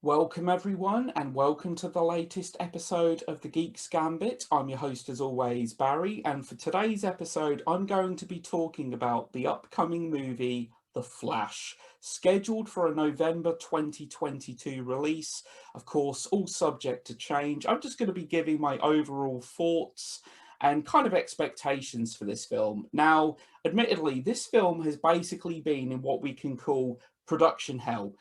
Welcome everyone and welcome to the latest episode of the Geeks Gambit. I'm your host as always, Barry, and for today's episode I'm going to be talking about the upcoming movie The Flash, scheduled for a November 2022 release. Of course, all subject to change. I'm just going to be giving my overall thoughts and kind of expectations for this film. Now, admittedly, this film has basically been in what we can call production hell.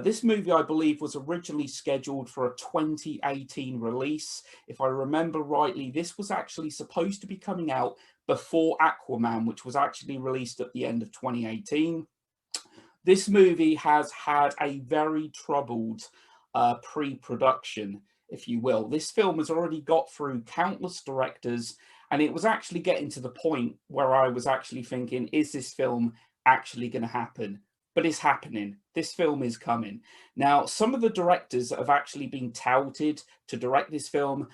This movie, I believe, was originally scheduled for a 2018 release. If I remember rightly, this was actually supposed to be coming out before Aquaman, which was actually released at the end of 2018. This movie has had a very troubled pre-production, if you will. This film has already got through countless directors, and it was actually getting to the point where I was actually thinking, is this film actually going to happen? But it's happening. This film is coming. Now, some of the directors that have actually been touted to direct this film,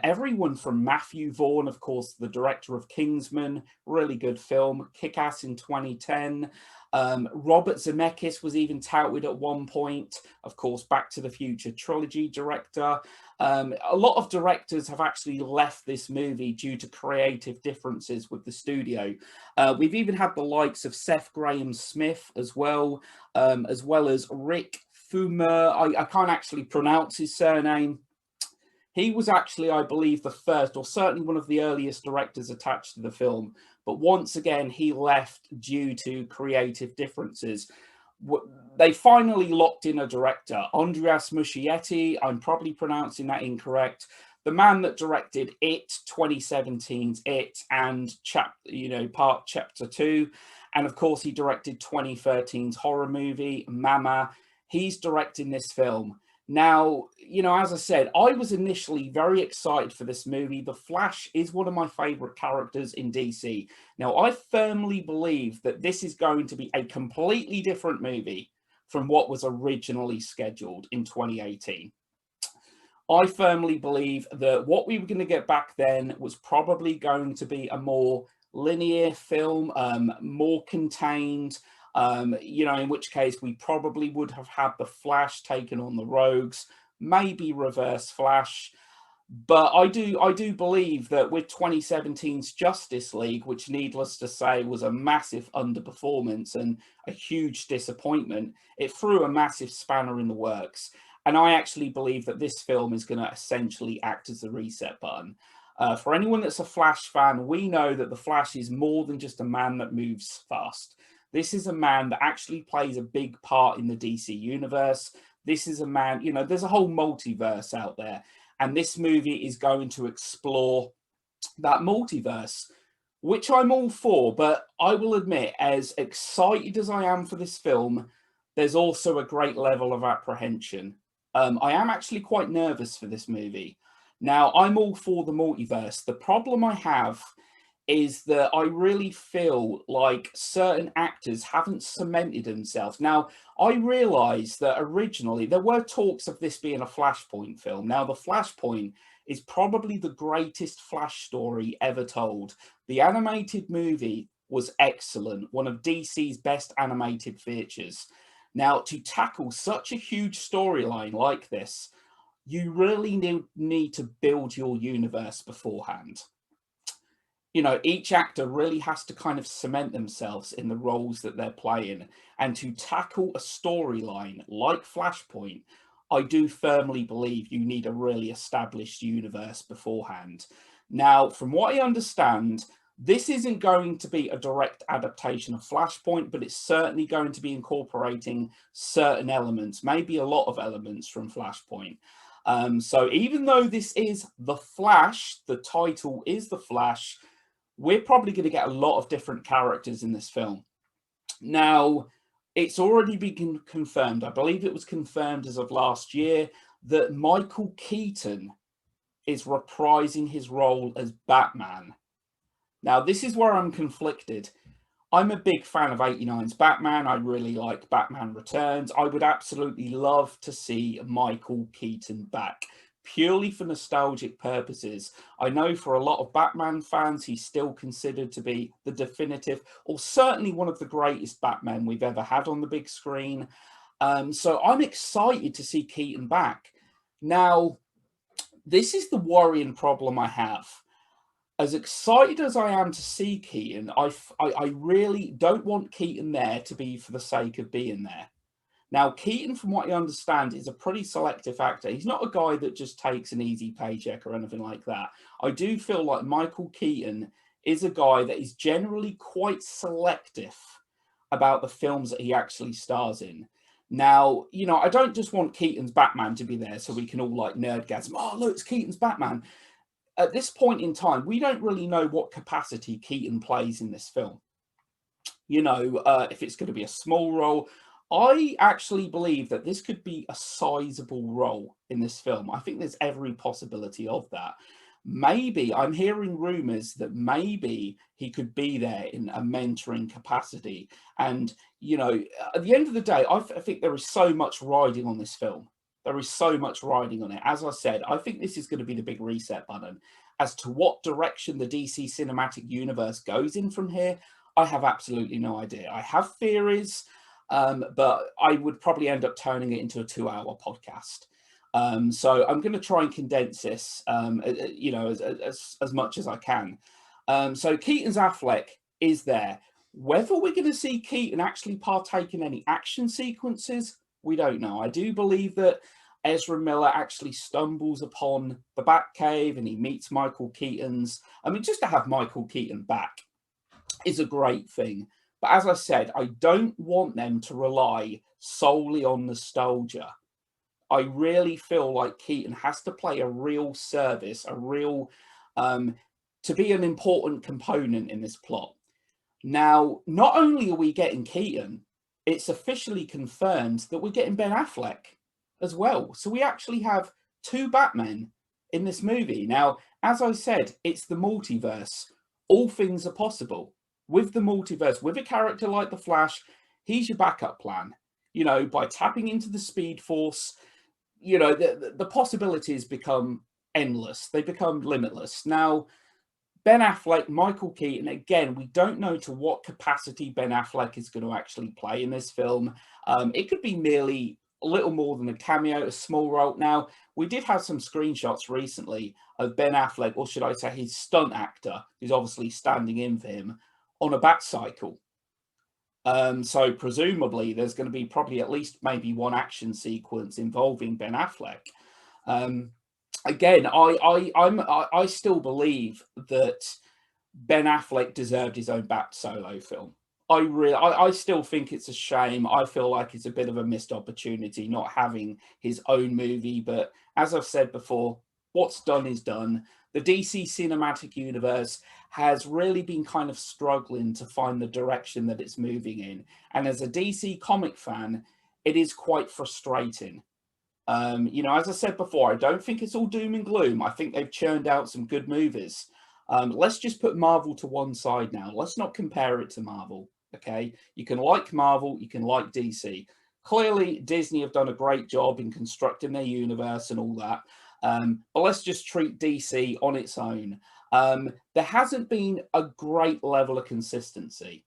everyone from Matthew Vaughn, of course, the director of Kingsman, really good film, Kick-Ass in 2010. Robert Zemeckis was even touted at one point, of course, Back to the Future trilogy director. A lot of directors have actually left this movie due to creative differences with the studio. We've even had the likes of Seth Graham-Smith as well as Rick Fumer. I can't actually pronounce his surname. He was actually, I believe, the first, or certainly one of the earliest directors attached to the film. But once again, he left due to creative differences. They finally locked in a director, Andreas Muschietti. I'm probably pronouncing that incorrect. The man that directed It, 2017's It, and Chapter 2. And of course, he directed 2013's horror movie, Mama. He's directing this film. Now, as I said, I was initially very excited for this movie. The Flash is one of my favorite characters in DC. Now, I firmly believe that this is going to be a completely different movie from what was originally scheduled in 2018. I firmly believe that what we were going to get back then was probably going to be a more linear film, more contained, in which case we probably would have had the Flash taken on the Rogues, maybe Reverse Flash. But I do believe that with 2017's Justice League, which needless to say was a massive underperformance and a huge disappointment, it threw a massive spanner in the works. And I actually believe that this film is going to essentially act as the reset button. For anyone that's a Flash fan, we know that the Flash is more than just a man that moves fast. This is a man that actually plays a big part in the DC universe. This is a man, there's a whole multiverse out there. And this movie is going to explore that multiverse, which I'm all for. But I will admit, as excited as I am for this film, there's also a great level of apprehension. I am actually quite nervous for this movie. Now, I'm all for the multiverse. The problem I have is that I really feel like certain actors haven't cemented themselves. Now, I realise that originally there were talks of this being a Flashpoint film. Now, the Flashpoint is probably the greatest Flash story ever told. The animated movie was excellent, one of DC's best animated features. Now, to tackle such a huge storyline like this, you really need to build your universe beforehand. Each actor really has to kind of cement themselves in the roles that they're playing. And to tackle a storyline like Flashpoint, I do firmly believe you need a really established universe beforehand. Now, from what I understand, this isn't going to be a direct adaptation of Flashpoint, but it's certainly going to be incorporating certain elements, maybe a lot of elements from Flashpoint. So even though this is The Flash, the title is The Flash, we're probably going to get a lot of different characters in this film. Now, it's already been confirmed, I believe it was confirmed as of last year, that Michael Keaton is reprising his role as Batman. Now, this is where I'm conflicted. I'm a big fan of 89's Batman. I really like Batman Returns. I would absolutely love to see Michael Keaton back, purely for nostalgic purposes. I know for a lot of Batman fans, he's still considered to be the definitive, or certainly one of the greatest Batmen we've ever had on the big screen. So I'm excited to see Keaton back. Now, this is the worrying problem I have. As excited as I am to see Keaton, I really don't want Keaton there to be for the sake of being there. Now, Keaton, from what I understand, is a pretty selective actor. He's not a guy that just takes an easy paycheck or anything like that. I do feel like Michael Keaton is a guy that is generally quite selective about the films that he actually stars in. Now, I don't just want Keaton's Batman to be there so we can all like nerdgasm. Oh, look, it's Keaton's Batman. At this point in time, we don't really know what capacity Keaton plays in this film. If it's going to be a small role. I actually believe that this could be a sizable role in this film. I think there's every possibility of that. Maybe I'm hearing rumors that maybe he could be there in a mentoring capacity. And, at the end of the day, I think there is so much riding on this film. There is so much riding on it. As I said, I think this is going to be the big reset button. As to what direction the DC cinematic universe goes in from here, I have absolutely no idea. I have theories, but I would probably end up turning it into a 2-hour podcast. So I'm going to try and condense this, as much as I can. So Keaton's Affleck is there. Whether we're going to see Keaton actually partake in any action sequences, we don't know. I do believe that Ezra Miller actually stumbles upon the Batcave and he meets Michael Keaton's. I mean, just to have Michael Keaton back is a great thing. But as I said, I don't want them to rely solely on nostalgia. I really feel like Keaton has to play a real service, to be an important component in this plot. Now, not only are we getting Keaton, it's officially confirmed that we're getting Ben Affleck as well. So we actually have 2 Batmen in this movie. Now, as I said, it's the multiverse. All things are possible. With the multiverse, with a character like the Flash, he's your backup plan. By tapping into the Speed Force, the possibilities become endless. They become limitless. Now, Ben Affleck, Michael Keaton, again, we don't know to what capacity Ben Affleck is going to actually play in this film. It could be merely a little more than a cameo, a small role. Now, we did have some screenshots recently of Ben Affleck, or should I say his stunt actor, who's obviously standing in for him, on a bat cycle. So presumably there's going to be probably at least maybe one action sequence involving Ben Affleck. Again, I still believe that Ben Affleck deserved his own Bat solo film. I still think it's a shame. I feel like it's a bit of a missed opportunity not having his own movie. But as I've said before, what's done is done. The DC cinematic universe has really been kind of struggling to find the direction that it's moving in. And as a DC comic fan, it is quite frustrating. As I said before, I don't think it's all doom and gloom. I think they've churned out some good movies. Let's just put Marvel to one side now. Let's not compare it to Marvel, okay? You can like Marvel, you can like DC. Clearly, Disney have done a great job in constructing their universe and all that. But let's just treat DC on its own. There hasn't been a great level of consistency.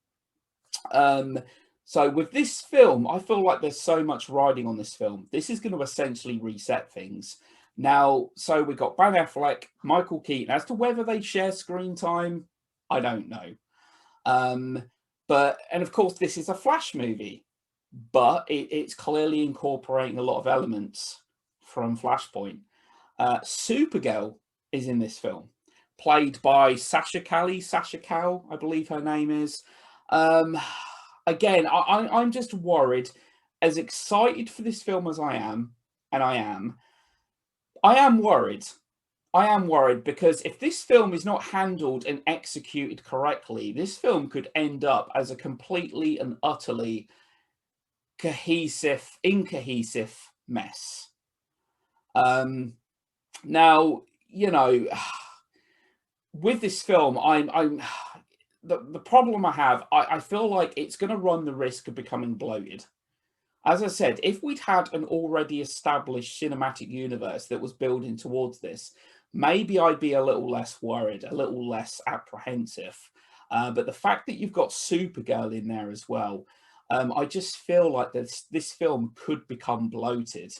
So with this film, I feel like there's so much riding on this film. This is going to essentially reset things. Now, so we've got Ben Affleck, Michael Keaton. As to whether they share screen time, I don't know. And of course, this is a Flash movie, but it's clearly incorporating a lot of elements from Flashpoint. Supergirl is in this film, played by Sasha Cal, I believe her name is. Again, I'm just worried. As excited for this film as I am, and I am worried. I am worried because if this film is not handled and executed correctly, this film could end up as a completely and utterly incohesive mess. Now, with this film, the problem I have, I feel like it's going to run the risk of becoming bloated. As I said, if we'd had an already established cinematic universe that was building towards this, maybe I'd be a little less worried, a little less apprehensive. But the fact that you've got Supergirl in there as well, I just feel like this film could become bloated.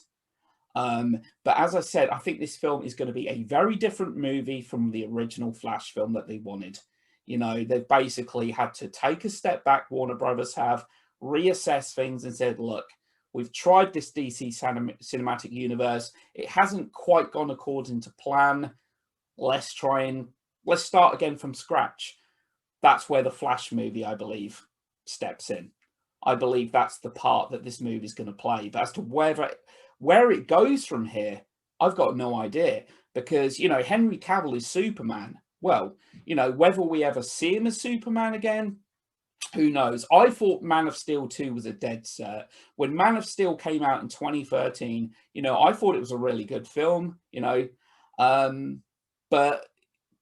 But as I said, I think this film is going to be a very different movie from the original Flash film that they wanted. You know, they've basically had to take a step back, Warner Brothers have, reassess things and said, look, we've tried this DC cinematic universe. It hasn't quite gone according to plan. Let's start again from scratch. That's where the Flash movie, I believe, steps in. I believe that's the part that this movie is going to play. But as to where it goes from here, I've got no idea. Because, you know, Henry Cavill is Superman. Well, you know, whether we ever see him as Superman again, who knows? I thought Man of Steel 2 was a dead cert. When Man of Steel came out in 2013, you know, I thought it was a really good film, you know. But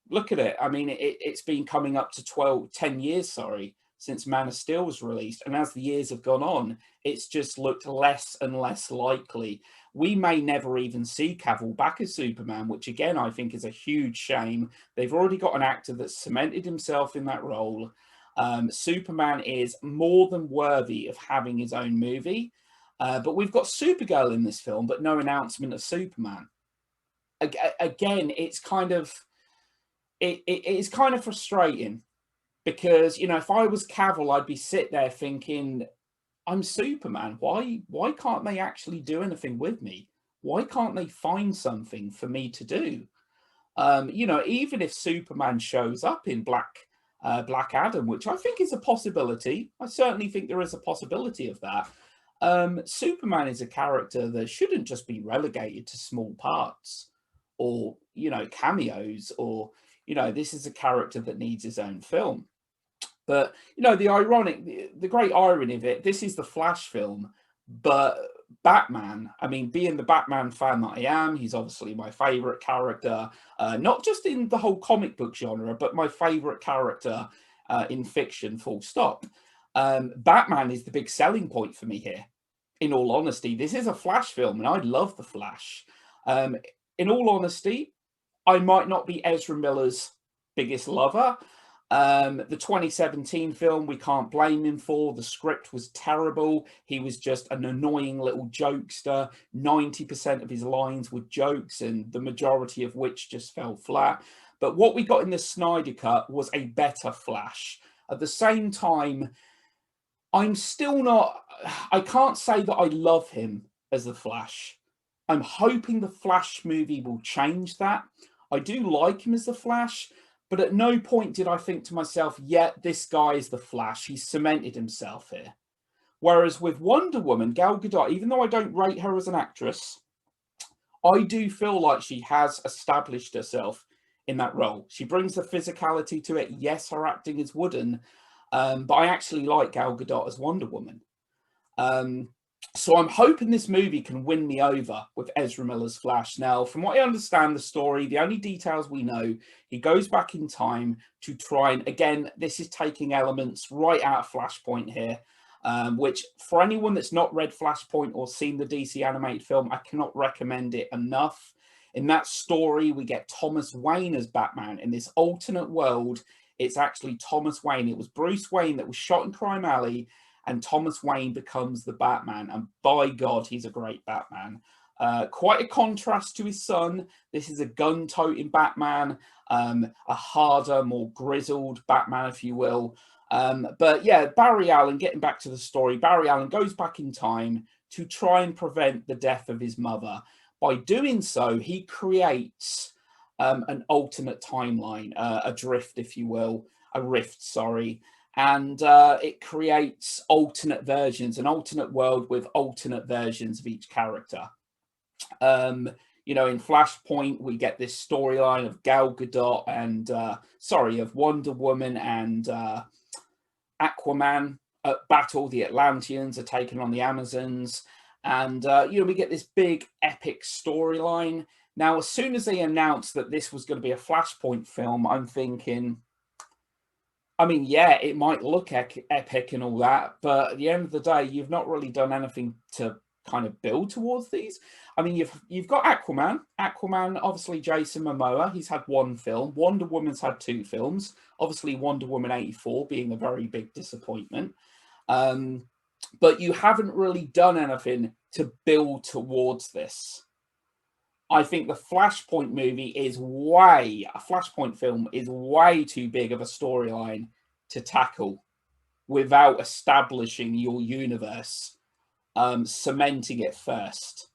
look at it. I mean, it's been coming up to 10 years, sorry, since Man of Steel was released. And as the years have gone on, it's just looked less and less likely. We may never even see Cavill back as Superman, which again, I think is a huge shame. They've already got an actor that's cemented himself in that role. Superman is more than worthy of having his own movie. But we've got Supergirl in this film, but no announcement of Superman. Again, it's kind of... It is kind of frustrating because, you know, if I was Cavill, I'd be sit there thinking, I'm Superman. Why can't they actually do anything with me? Why can't they find something for me to do? You know, even if Superman shows up in Black Adam, which I think is a possibility. I certainly think there is a possibility of that. Superman is a character that shouldn't just be relegated to small parts or, you know, cameos or, you know, this is a character that needs his own film. But, you know, the great irony of it, this is the Flash film, but Batman, I mean, being the Batman fan that I am, he's obviously my favorite character, not just in the whole comic book genre, but my favorite character in fiction, full stop. Batman is the big selling point for me here. In all honesty, this is a Flash film, and I love the Flash. In all honesty, I might not be Ezra Miller's biggest lover. The 2017 film, we can't blame him for. The script was terrible. He was just an annoying little jokester. 90% of his lines were jokes, and the majority of which just fell flat. But what we got in the Snyder Cut was a better Flash. At the same time, I'm still not... I can't say that I love him as the Flash. I'm hoping the Flash movie will change that. I do like him as the Flash, but at no point did I think to myself, yeah, this guy is the Flash. He's cemented himself here. Whereas with Wonder Woman, Gal Gadot, even though I don't rate her as an actress, I do feel like she has established herself in that role. She brings the physicality to it. Yes, her acting is wooden, but I actually like Gal Gadot as Wonder Woman. So I'm hoping this movie can win me over with Ezra Miller's Flash. Now, from what I understand the story, the only details we know, he goes back in time to try and, again, this is taking elements right out of Flashpoint here, which for anyone that's not read Flashpoint or seen the DC animated film, I cannot recommend it enough. In that story, we get Thomas Wayne as Batman. In this alternate world, it's actually Thomas Wayne. It was Bruce Wayne that was shot in Crime Alley, and Thomas Wayne becomes the Batman. And by God, he's a great Batman. Quite a contrast to his son. This is a gun-toting Batman, a harder, more grizzled Batman, if you will. But yeah, Barry Allen, getting back to the story, Barry Allen goes back in time to try and prevent the death of his mother. By doing so, he creates an alternate timeline, a drift, if you will, a rift, sorry. And it creates alternate versions, an alternate world with alternate versions of each character. You know, in Flashpoint, we get this storyline of Gal Gadot and, of Wonder Woman and Aquaman at battle. The Atlanteans are taking on the Amazons. And, you know, we get this big epic storyline. Now, as soon as they announced that this was going to be a Flashpoint film, I'm thinking... I mean, yeah, it might look epic and all that, but at the end of the day, you've not really done anything to kind of build towards these. I mean, you've got Aquaman. Aquaman, obviously Jason Momoa, he's had one film. Wonder Woman's had 2 films. Obviously, Wonder Woman 84 being a very big disappointment. but you haven't really done anything to build towards this. I think the Flashpoint movie is a Flashpoint film is way too big of a storyline to tackle without establishing your universe, cementing it first.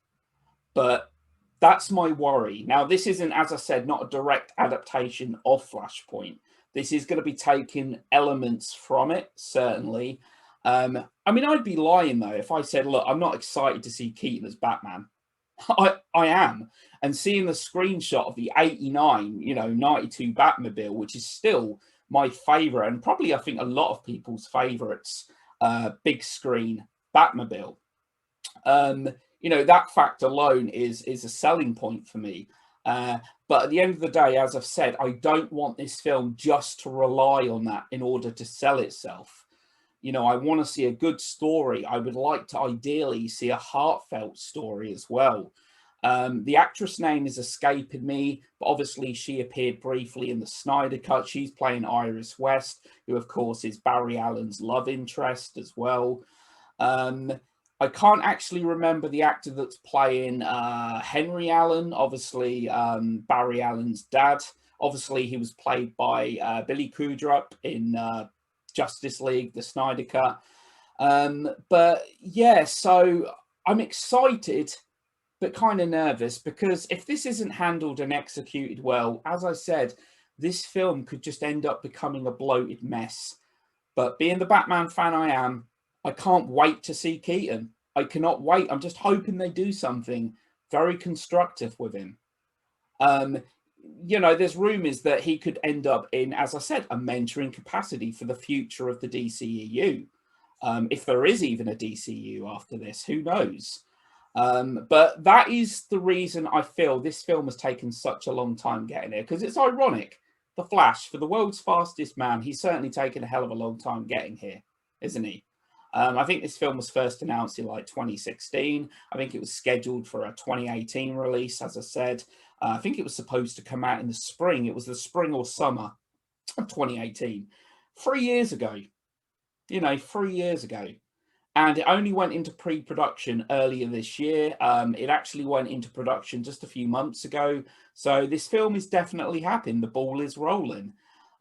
But that's my worry. Now, this isn't, as I said, not a direct adaptation of Flashpoint. This is going to be taking elements from it, certainly. I mean, I'd be lying, though, if I said, look, I'm not excited to see Keaton as Batman. I am. And seeing the screenshot of the 89, 92 Batmobile, which is still my favorite, and probably I think a lot of people's favorites, big screen Batmobile. That fact alone is a selling point for me. But at the end of the day, as I've said, I don't want this film just to rely on that in order to sell itself. I want to see a good story. I would like to ideally see a heartfelt story as well. The actress name is escaping me, but obviously she appeared briefly in the Snyder Cut. She's playing Iris West, who of course is Barry Allen's love interest as well. I can't actually remember the actor that's playing Henry Allen, obviously Barry Allen's dad. Obviously, he was played by Billy Crudup in Justice League, the Snyder Cut. But yeah, so I'm excited, but kind of nervous, because if this isn't handled and executed well, as I said, this film could just end up becoming a bloated mess. But being the Batman fan I am, I can't wait to see Keaton. I cannot wait. I'm just hoping they do something very constructive with him. There's rumors that he could end up in, as I said, a mentoring capacity for the future of the DCEU. If there is even a DCU after this, who knows? But that is the reason I feel this film has taken such a long time getting here, because it's ironic. The Flash, for the world's fastest man, he's certainly taken a hell of a long time getting here, isn't he? I think this film was first announced in like 2016. I think it was scheduled for a 2018 release, as I said. I think it was supposed to come out in the spring. It was the spring or summer of 2018. 3 years ago. 3 years ago. And it only went into pre-production earlier this year. It actually went into production just a few months ago. So this film is definitely happening. The ball is rolling.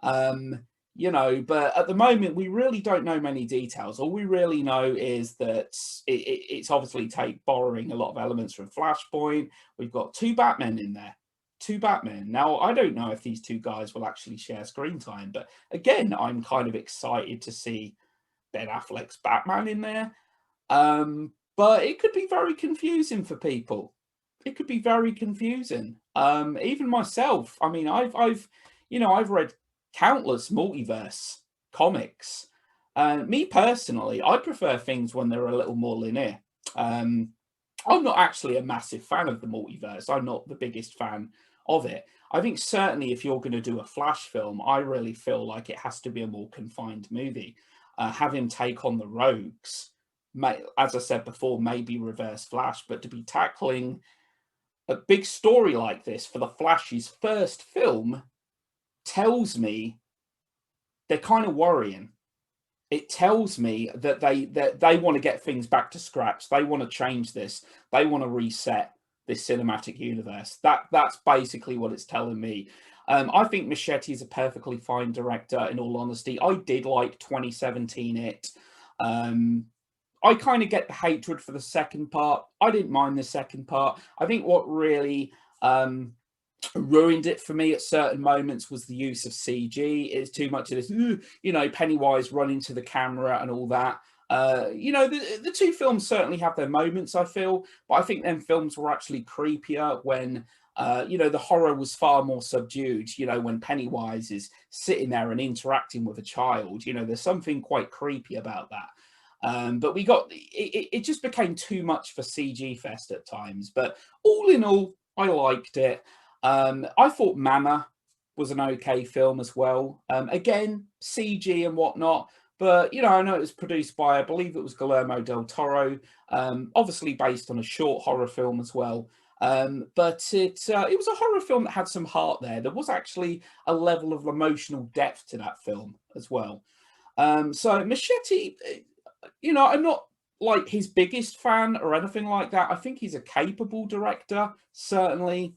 But at the moment, we really don't know many details. All we really know is that it's obviously borrowing a lot of elements from Flashpoint. We've got 2 Batmen in there. 2 Batmen. Now, I don't know if these 2 guys will actually share screen time. But again, I'm kind of excited to see Ben Affleck's Batman in there. But it could be very confusing for people. It could be very confusing. Even myself. I mean, I've read countless multiverse comics. Me personally, I prefer things when they're a little more linear. I'm not actually a massive fan of the multiverse. I'm not the biggest fan of it. I think certainly if you're going to do a Flash film, I really feel like it has to be a more confined movie. Have him take on the rogues, as I said before, maybe Reverse Flash, but to be tackling a big story like this for the Flash's first film tells me they're kind of worrying. It tells me that they want to get things back to scratch. They want to change this. They want to reset this cinematic universe. That's basically what it's telling me. I think Muschietti is a perfectly fine director, in all honesty. I did like 2017 It. I kind of get the hatred for the second part. I didn't mind the second part. I think what really ruined it for me at certain moments was the use of CG. It's too much of this, Pennywise running to the camera and all that. The 2 films certainly have their moments, I feel, but I think them films were actually creepier when the horror was far more subdued. When Pennywise is sitting there and interacting with a child, there's something quite creepy about that. But it just became too much for CG fest at times. But all in all, I liked it. I thought Mama was an okay film as well. Again, CG and whatnot. But, I know it was produced by, I believe it was Guillermo del Toro, obviously based on a short horror film as well. But it was a horror film that had some heart there. There was actually a level of emotional depth to that film as well. So Muschietti, I'm not like his biggest fan or anything like that. I think he's a capable director, certainly.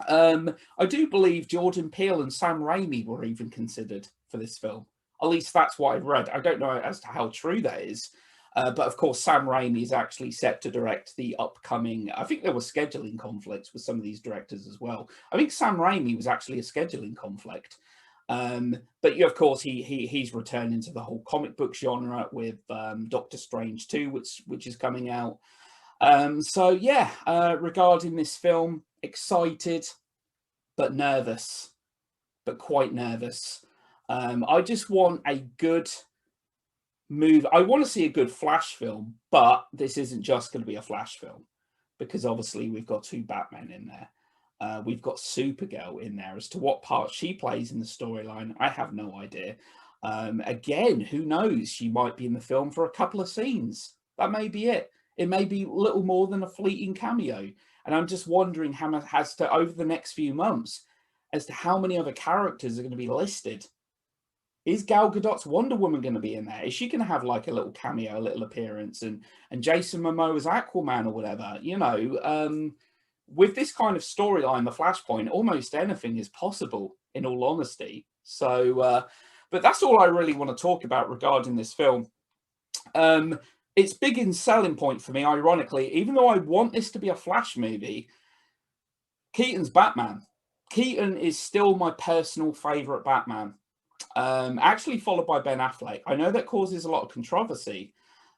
I do believe Jordan Peele and Sam Raimi were even considered for this film. At least that's what I've read. I don't know as to how true that is. But of course, Sam Raimi is actually set to direct the upcoming. I think there were scheduling conflicts with some of these directors as well. I think Sam Raimi was actually a scheduling conflict. But yeah, of course, he's returning to the whole comic book genre with Doctor Strange 2, which is coming out. So yeah, regarding this film, excited but nervous, but quite nervous. I just want a good move. I want to see a good Flash film, but this isn't just going to be a Flash film because obviously we've got two Batmen in there. We've got Supergirl in there. As to what part she plays in the storyline, I have no idea. Again, who knows? She might be in the film for a couple of scenes. That may be it. It may be little more than a fleeting cameo. And I'm just wondering how much has to over the next few months as to how many other characters are going to be listed. Is Gal Gadot's Wonder Woman going to be in there? Is she going to have like a little cameo, a little appearance, and Jason Momoa's Aquaman or whatever? You know, with this kind of storyline, the Flashpoint, almost anything is possible. In all honesty, so but that's all I really want to talk about regarding this film. Its big selling point for me, ironically, even though I want this to be a Flash movie, Keaton's Batman. Keaton is still my personal favorite Batman. Actually followed by Ben Affleck. I know that causes a lot of controversy,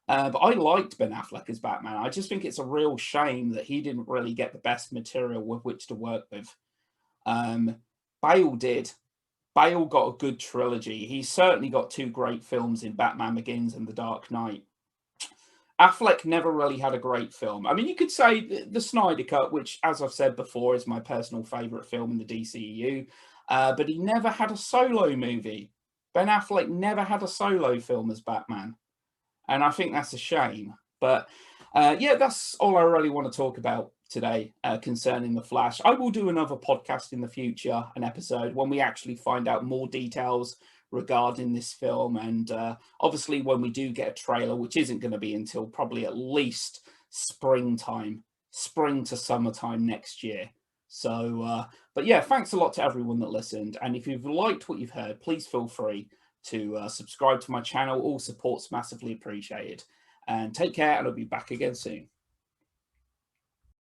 but I liked Ben Affleck as Batman. I just think it's a real shame that he didn't really get the best material with which to work with. Bale did. Bale got a good trilogy. He's certainly got two great films in Batman Begins and The Dark Knight. Affleck never really had a great film. I mean, you could say the Snyder Cut, which, as I've said before, is my personal favourite film in the DCEU, but he never had a solo movie. Ben Affleck never had a solo film as Batman, and I think that's a shame. But yeah, that's all I really want to talk about today concerning The Flash. I will do another podcast in the future, an episode, when we actually find out more details regarding this film, and obviously when we do get a trailer, which isn't going to be until probably at least spring to summertime next year. So but yeah, thanks a lot to everyone that listened, and if you've liked what you've heard, please feel free to subscribe to my channel. All support's massively appreciated, and take care, and I'll be back again soon.